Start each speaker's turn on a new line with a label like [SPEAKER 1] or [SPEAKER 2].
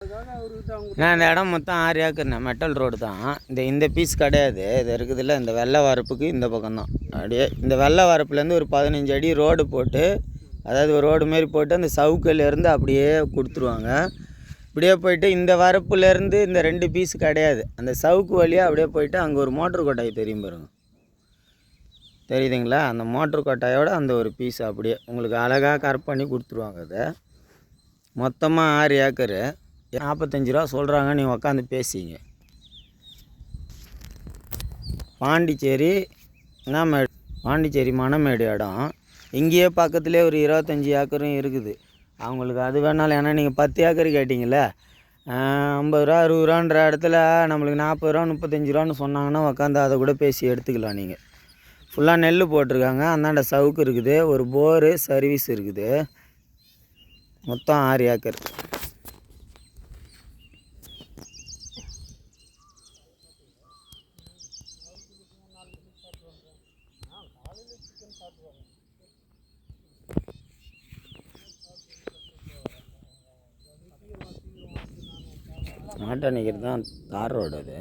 [SPEAKER 1] நான் இந்த இடம் மொத்தம் 6 ஏக்கர்ண்ணே. மெட்டல் ரோடு தான். இந்த பீஸ் கிடையாது. இது இருக்குதுல்ல, இந்த வெள்ளை வரப்புக்கு இந்த பக்கம்தான். அப்படியே இந்த வெள்ளை வரப்புலேருந்து ஒரு 15 அடி ரோடு போட்டு, அதாவது ஒரு ரோடு மாரி போட்டு அந்த சவுக்கிலேருந்து அப்படியே கொடுத்துருவாங்க. இப்படியே போயிட்டு இந்த வரப்புலேருந்து இந்த 2 பீஸ் கிடையாது, அந்த சவுக்கு வழியாக அப்படியே போயிட்டு அங்கே ஒரு மோட்ரு கொட்டாய் தெரியும் பாருங்க, தெரியுதுங்களா? அந்த மோட்ரு கொட்டாயோட அந்த ஒரு பீஸ் அப்படியே உங்களுக்கு அழகாக கரெக்ட் பண்ணி கொடுத்துருவாங்க. அதை மொத்தமாக 6 ஏக்கரு 45 ரூபா சொல்கிறாங்க. நீங்கள் உக்காந்து பேசிங்க. பாண்டிச்சேரி பாண்டிச்சேரி மணமேடு இடம். இங்கேயே பக்கத்துலேயே ஒரு 25 ஏக்கரும் இருக்குது அவங்களுக்கு. அது வேணாலும், ஏன்னா நீங்கள் 10 ஏக்கர் கேட்டிங்களே, 50 ரூபா 60 ரூபான்ற இடத்துல நம்மளுக்கு 40 ரூபா 35 ரூபான்னு சொன்னாங்கன்னா உக்காந்து அதை கூட பேசி எடுத்துக்கலாம். நீங்கள் ஃபுல்லாக நெல் போட்டிருக்காங்க. அந்தாண்ட சவுக்கு இருக்குது, ஒரு போரு சர்வீஸ் இருக்குது. மொத்தம் 6 ஏக்கர். மாட்டை நிற்கிறது தான் தார் ரோடு அது.